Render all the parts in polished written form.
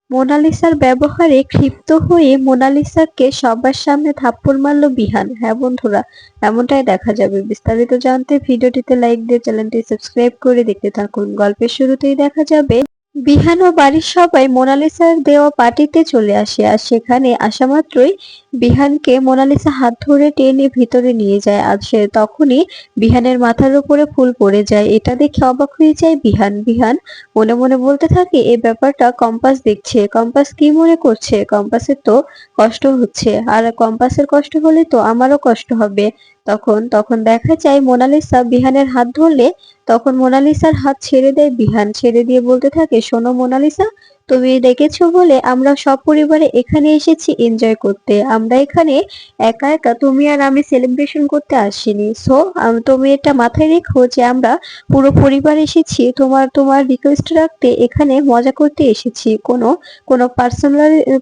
মোনালিসার ব্যবহারে ক্ষিপ্ত হয়ে মোনালিসাকে সবার সামনে থাপ্পড় মারল বিহান। হ্যাঁ বন্ধুরা, এমনটাই দেখা যাবে। বিস্তারিত জানতে ভিডিওটিতে লাইক দিয়ে চ্যানেলটি সাবস্ক্রাইব করে দেখতে থাকুন। গল্পের শুরুতেই দেখা যাবে বিহান ও বাড়ির সবাই মোনালিসার দেওয়া পার্টিতে চলে আসে, আর সেখানে আসা মাত্রই বিহানকে মোনালিসা হাত ধরে টেনে ভিতরে নিয়ে যায়। আর সে তখনই বিহানের মাথার উপরে ফুল পড়ে যায়। এটা দেখে অবাক হয়ে যায় বিহান। বিহান মনে মনে বলতে থাকে এই ব্যাপারটা কম্পাস দেখছে। কম্পাস কি মনে করছে? কম্পাসের তো কষ্ট হচ্ছে, আর কম্পাসের কষ্ট হলে তো আমারও কষ্ট হবে। তখন তখন দেখা যায় মোনালিসা বিহানের হাত ধরলে তখন মোনালিসার হাত ছেড়ে দেয় বিহান। ছেড়ে দিয়ে বলতে থাকে, শোনো মোনালিসা, তুমি ডেকেছো বলে আমরা সব পরিবারে এখানে এসেছি এনজয় করতে। আমরা এখানে একা একা তুমি আর আমি সেলিব্রেশন করতে আসিনি। সো তুমি এটা মাথায় রেখো যে আমরা পুরো পরিবার এসেছি তোমার তোমার রিকোয়েস্ট রাখতে, এখানে মজা করতে এসেছি। কোনো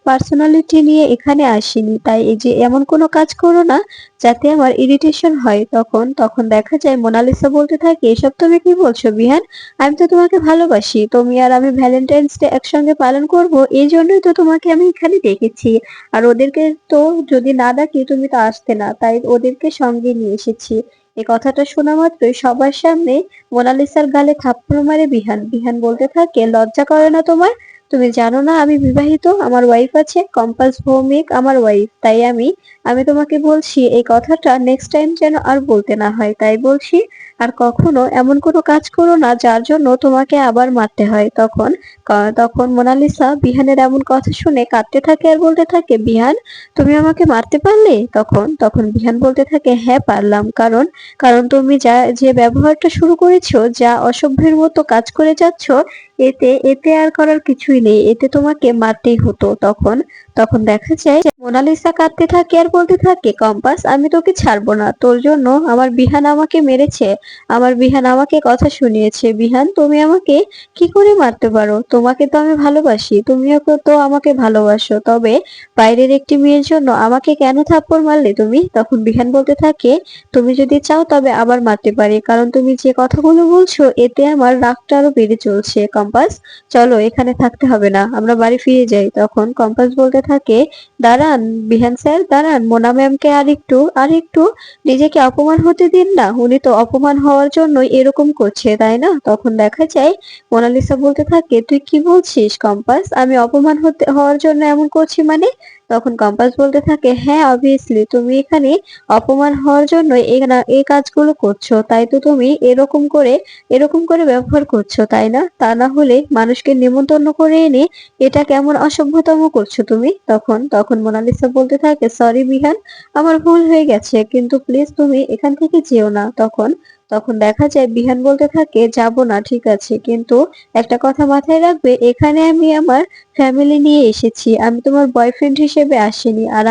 পার্সোনালিটি নিয়ে এখানে আসিনি। তাই এই যে এমন কোনো কাজ করো না যাতে আমার ইরিটেশন হয়। তখন তখন দেখা যায় মোনালিসা বলতে থাকে, এসব তুমি কি বলছো বিহান? আমি তো তোমাকে ভালোবাসি। তুমি আর আমি ভ্যালেন্টাইন্স ডে একসঙ্গে পালন করব, এই জন্যই তো তোমাকে আমি এখানে ডেকেছি। আর ওদেরকে তো যদি না ডাকি তুমি তো আসতে না, তাই ওদেরকে সঙ্গে নিয়ে এসেছি। এই কথাটা শোনা মাত্রই সবার সামনে মোনালিসার গালে থাপ্পড় মারে বিহান। বিহান বলতে থাকে, লজ্জা করে না তোমার? তুমি জানো না আমি বিবাহিত, আমার ওয়াইফ আছে, কম্পাস ভৌমিক আমার ওয়াইফ। তাই আমি আমি তোমাকে বলছি এই কথাটা নেক্সট টাইম যেন আর বলতে না হয়। তাই বলছি আর কখনো এমন কোনো কাজ করো না যার জন্য তোমাকে আবার মারতে হয়। তখন মোনালিসা বিহানের এমন কথা শুনে কাঁদতে থাকে আর বলতে থাকে, বিহান তুমি আমাকে মারতে পারলে? তখন তখন বিহান বলতে থাকে, হ্যাঁ পারলাম, কারণ কারণ তুমি যে ব্যবহারটা শুরু করেছো, যা অসভ্যের মতো কাজ করে যাচ্ছ, এতে এতে আর করার কিছুই নেই, এতে তোমাকে মারতেই হতো। তখন তখন দেখা যায় যে মোনালিসা কাঁদতে থাকে আর বলতে থাকে, কম্পাস আমি তোকে ছাড়বো না। তোর জন্য আমার বিহান আমাকে মেরেছে, আমার বিহান আমাকে কথা শুনিয়েছে। বিহান তুমি আমাকে কি করে মারতে পারো? তোমাকে তো আমি ভালোবাসি, তুমিও তো আমাকে ভালোবাসো, তবে বাইরের একটি মেয়ের জন্য আমাকে কেন থাপ্পড় মারলে তুমি? তখন বিহান বলতে থাকে, তুমি যদি চাও তবে আবার মারতে পারি, কারণ তুমি যে কথাগুলো বলছো এতে আমার রাগটা আরো বেড়ে চলছে। কম্পাস চলো, এখানে থাকতে হবে না, আমরা বাড়ি ফিরে যাই। তখন কম্পাস বলতে থাকে, দাঁড়ান বিহান স্যার, দাঁড়ান, মোনা ম্যামকে আর একটু নিজেকে অপমান হতে দিন না। উনি তো অপমান হওয়ার জন্যই এরকম করছে, তাই না? তখন দেখা যায় মোনালিসা বলতে থাকে, তুই কি বলছিস কম্পাস? আমি অপমান হওয়ার জন্য এমন করছি মানে? তখন কম্পাস বলতে থাকে, হ্যাঁ অবভিয়াসলি তুমি এখানে অপমান হওয়ার জন্য এই কাজগুলো করছো, তাই তো তুমি এরকম করে ব্যবহার করছো, তাই না? তা না হলে মানুষকে নিমন্ত্রণ করে এনে এটা কেমন অসভ্যতম করছো তুমি? তখন তখন মোনালিসা বলতে থাকে, সরি বিহান, আমার ভুল হয়ে গেছে, কিন্তু প্লিজ তুমি এখান থেকে যেও না। তখন তখন দেখা যায় বিহান বলতে থাকে, যাব না ঠিক আছে, কিন্তু একটা কথা মাথায় রাখবে, এখানে আমি আমার ফ্যামিলি নিয়ে এসেছি, আমি তোমার বয়ফ্রেন্ড হিসেবে আসিনি। আর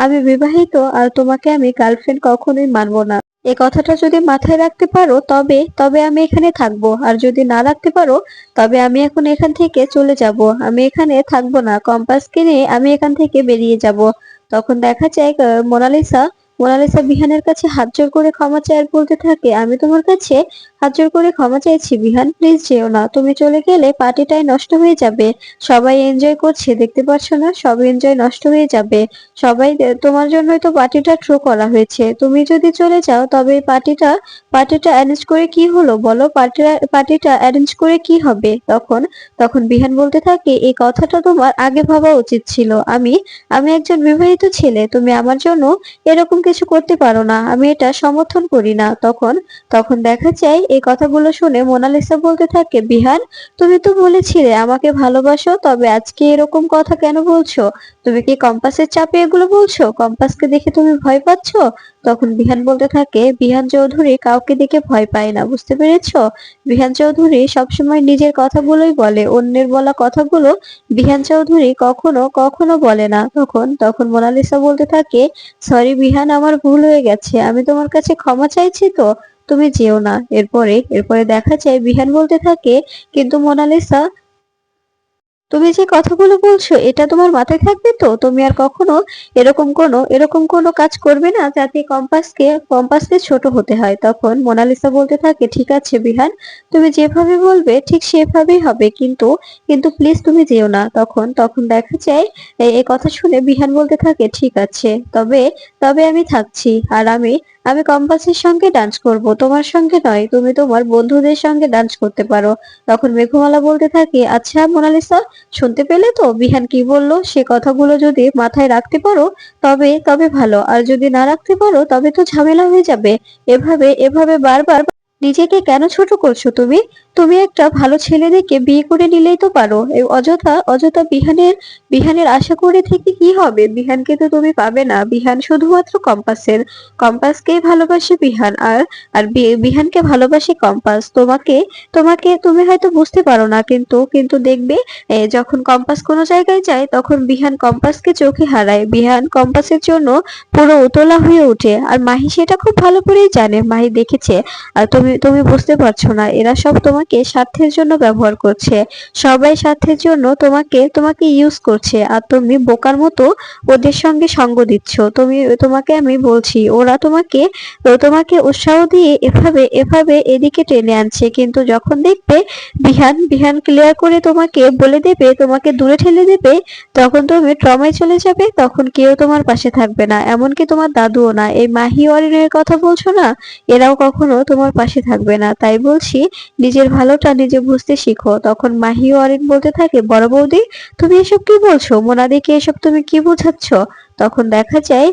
আমি বিবাহিত, আর তোমাকে আমি গার্লফ্রেন্ড কখনোই মানবো না। এই কথাটা যদি মাথায় রাখতে পারো তবে তবে আমি এখানে থাকবো, আর যদি না রাখতে পারো তবে আমি এখন এখান থেকে চলে যাব। আমি এখানে থাকবো না, কম্পাসকে নিয়ে আমি এখান থেকে বেরিয়ে যাব। তখন দেখা যায় মোনালিসা মোনালিসা বিহানের কাছে হাত জোড় করে ক্ষমা চায় আর বলতে থাকে, আমি তোমার কাছে হাত জোড় করে ক্ষমা চাইছি বিহান, প্লিজ যেও না। তুমি চলে গেলে পার্টিটাই নষ্ট হয়ে যাবে। সবাই এনজয় করছে, দেখতে পাচ্ছ না? সব এনজয় নষ্ট হয়ে যাবে। তোমার জন্যই তো পার্টিটা থ্রো করা হয়েছে। তুমি যদি চলে যাও তবে পার্টিটা অ্যারেঞ্জ করে কি হলো বলো? পার্টিটা অ্যারেঞ্জ করে কি হবে? তখন তখন বিহান বলতে থাকে, এই কথাটা তোমার আগে ভাবা উচিত ছিল। আমি একজন বিবাহিত ছেলে, তুমি আমার জন্য এরকম কিছু করতে পারো না, আমি এটা সমর্থন করি না। তখন তখন দেখা যায় এই কথাগুলো শুনে মোনালিসা বলতে থাকে, বিহান তুমি তো বলেছিলে আমাকে ভালোবাসো, তবে আজকে এরকম কথা কেন বলছো? তুমি কি কম্পাসের চাপে এগুলো বলছো? কম্পাসকে দেখে তুমি ভয় পাচ্ছ? তখন বিহান বলতে থাকে, বিহান চৌধুরী কাউকে দেখে ভয় পায় না, বুঝতে পেরেছো? বিহান চৌধুরী সবসময় নিজের কথাগুলোই বলে, অন্যের বলা কথাগুলো বিহান চৌধুরী কখনো কখনো বলে না। তখন তখন মোনালিসা বলতে থাকে, সরি বিহান, আমার ভুল হয়ে গেছে, আমি তোমার কাছে ক্ষমা চাইছি, তো তুমি যেও না। এরপরে দেখা যায় বিহান বলতে থাকে, কিন্তু মোনালিসা তুমি যে কথাগুলো বলছো এটা তোমার মাথায় থাকবে তো? তুমি আর কখনো এরকম কোনো কাজ করবে না যাতে কম্পাসকে ছোট হতে হয়। তখন মোনালিসা বলতে থাকে, ঠিক আছে বিহান, তুমি যেভাবে বলবে ঠিক সেভাবেই হবে, কিন্তু কিন্তু প্লিজ তুমি যেও না। তখন তখন দেখা যায় এই কথা শুনে বিহান বলতে থাকে, ঠিক আছে, তবে তবে আমি থাকছি। আর আমি কম্পাসের সঙ্গে ডান্স করব, তোমার সঙ্গে নয়। তুমি তোমার বন্ধুদের সঙ্গে ডান্স করতে পারো। তখন মেঘমালা বলতে থাকে, আচ্ছা মোনালিসা, শুনতে পেলে তো বিহান কি বললো? সে কথাগুলো যদি মাথায় রাখতে পারো তবে তবে ভালো, আর যদি না রাখতে পারো তবে তো ঝামেলা হয়ে যাবে। এভাবে এভাবে বারবার নিজেকে কেন ছোট করছো তুমি? তুমি একটা ভালো ছেলে দেখে বিয়ে করে নিলেই তো পারো। এই অযথা অযথা বিহানের আশা করে থেকে কি হবে? বিহানকে তো তুমি পাবে না। বিহান শুধুমাত্র কম্পাসকেই ভালোবাসে বিহান, আর বিহানকে ভালোবাসে কম্পাস। তোমাকে তোমাকে তুমি হয়তো বুঝতে পারো না, কিন্তু কিন্তু দেখবে যখন কম্পাস কোনো জায়গায় যায় তখন বিহান কম্পাসকে চোখে হারায়। বিহান কম্পাসের জন্য পুরো উতলা হয়ে ওঠে, আর মাহি সেটা খুব ভালো করেই জানে। মাহি দেখেছে। আর তুমি তুমি বুঝতে পারছো না, এরা সব তোমাকে স্বার্থের জন্য ব্যবহার করছে। সবাই স্বার্থের জন্য তোমাকে তোমাকে ইউজ করছে, আর তুমি বোকার মতো ওদের সঙ্গে সঙ্গ দিচ্ছ। তোমাকে আমি বলছি, ওরা তোমাকে উৎসাহ দিয়ে এভাবে এভাবে এদিকে টেনে আনছে, কিন্তু যখন দেখবে বিহান ক্লিয়ার করে তোমাকে বলে দেবে, তোমাকে দূরে ঠেলে দেবে, তখন তুমি ট্রমায় চলে যাবে। তখন কেউ তোমার পাশে থাকবে না, এমনকি তোমার দাদুও না। এই মাহি অরিনের কথা বলছো না, এরাও কখনো তোমার পাশে থাকবে না। তাই বলছি, নিজের ভালোটা নিজে বুঝতে শিখো। তখন মাহি ও অরিন বলতে থাকে, বড় বৌদি, তুমি এসব কি বলছো? মোনাদিকে এসব তুমি কি বোঝাচ্ছ? তখন দেখা যায়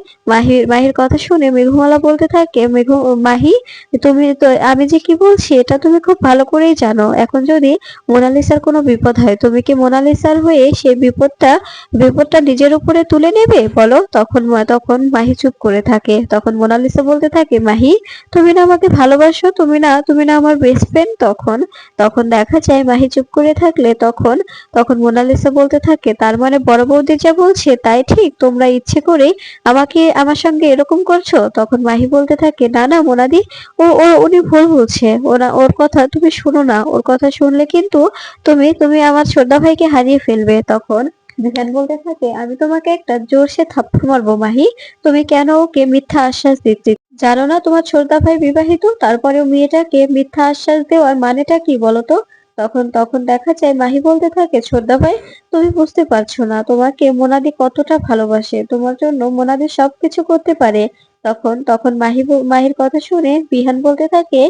মাহির কথা শুনে মেঘমালা বলতে থাকে, মাহি, তুমি তো, আমি যে কি বলছি এটা তুমি খুব ভালো করেই জানো। এখন যদি মোনালিসার কোনো বিপদ হয়, তুমি কি মোনালিসার হয়ে সেই বিপদটা নিজের উপরে তুলে নেবে বলো? তখন মাহি চুপ করে থাকে। তখন মোনালিসা বলতে থাকে, মাহি, তুমি না আমাকে ভালোবাসো? তুমি না আমার বেস্ট ফ্রেন্ড? তখন তখন দেখা যায় মাহি চুপ করে থাকলে তখন তখন মোনালিসা বলতে থাকে, তার মানে বড় বৌদি যা বলছে তাই ঠিক? তোমরা ইচ্ছে করেই আমার সঙ্গে এরকম করছো? তখন মাহি বলতে থাকে, না না মোনাদি, উনি ভুল বলছে। ওর কথা তুমি শোনো না। ওর কথা শুনলে কিন্তু তুমি আমার ছোটদা ভাইকে হারিয়ে ফেলবে। তখন বিহান বলতে থাকে, আমি তোমাকে একটা জোরসে থাপ্পড় মারবো মাহি। তুমি কেন ওকে মিথ্যা আশ্বাস দিচ্ছ? জানো না তোমার ছোটদা ভাই বিবাহিত? তারপরেও মেয়েটাকে মিথ্যা আশ্বাস দেওয়ার মানেটা কি বলতো? তখন তখন দেখা যায় মাহি বলতে থাকে, ছোটদা ভাই, তুমি বুঝতে পারছো না, তোমাকে মোনাদি কতটা ভালোবাসে। তোমার জন্য মোনাদি সবকিছু করতে পারে। তখন তখন মাহির কথা শুনে বিহান বলতে থাকে,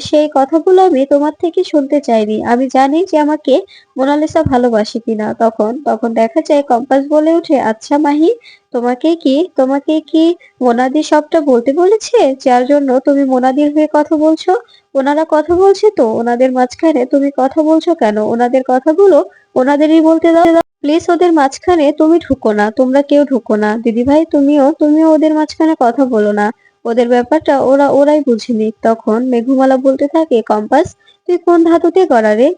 সেই কথাগুলো আমি তোমার থেকে শুনতে চাইনি। আমি জানি যে আমাকে মোনালিসা ভালোবাসে কিনা। তখন তখন দেখা যায় কম্পাস বলে ওঠে, আচ্ছা মাহি, তোমাকে কি মোনাদি সবটা বলতে বলেছে, যার জন্য তুমি মোনাদির হয়ে কথা বলছো? ওনারা কথা বলছে তো, ওনাদের মাঝখানে তুমি কথা বলছো কেন? ওনাদের কথাগুলো ওনাদেরই বলতে দাও। প্লিজ ওদের মাঝখানে তুমি ঢুকো না, তোমরা কেউ ঢুকো না। দিদি ভাই, তুমিও ওদের মাঝখানে কথা বলো না। ওদের ব্যাপারটা ওরাই বুঝে নিক। তখন মেঘমালা বলতে থাকে, কম্পাস, তুই কোন ধাতুতে গড়া রে?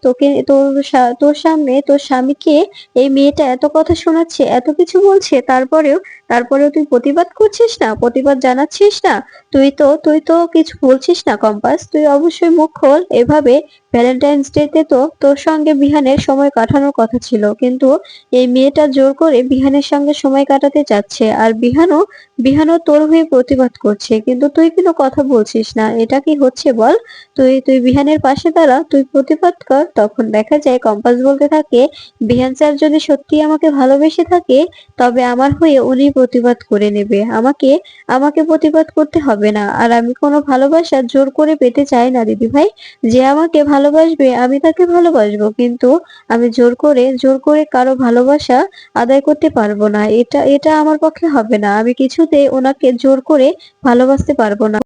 তোর সামনে তোর স্বামীকে এই মেয়েটা এত কথা শোনাচ্ছে, এত কিছু বলছে, তারপরেও তুই প্রতিবাদ করছিস না, প্রতিবাদ জানাচ্ছিস না। তুই তো কিছু বলছিস না কম্পাস। তুই অবশ্যই মুখ খোল। এভাবে ভ্যালেন্টাইন্স ডে তে তো তোর সঙ্গে বিহানের সময় কাটানোর কথা ছিল, কিন্তু এই মেয়েটা জোর করে বিহানের সঙ্গে সময় কাটাতে চাচ্ছে, আর বিহানও তোর হয়ে প্রতিবাদ করছে, কিন্তু তুই কোনো কথা বলছিস না। এটা কি হচ্ছে বল? তুই বিহানের পাশে দাঁড়া, তুই প্রতিবাদ কর। তখন দেখা যায় কম্পাস বলতে থাকে, বিহান স্যার যদি সত্যি আমাকে ভালোবেসে থাকে তবে আমার হয়ে উনি প্রতিবাদ করে নেবে। আমাকে আমাকে প্রতিবাদ করতে হবে না। আর আমি কোনো ভালোবাসা জোর করে পেতে চাই না দিদি ভাই। যে আমাকে ভালোবাসবে আমি তাকে ভালোবাসবো, কিন্তু আমি জোর করে কারো ভালোবাসা আদায় করতে পারবো না। এটা এটা আমার পক্ষে হবে না। আমি কিছুতে ওনাকে জোর করে ভালোবাসতে পারবো না।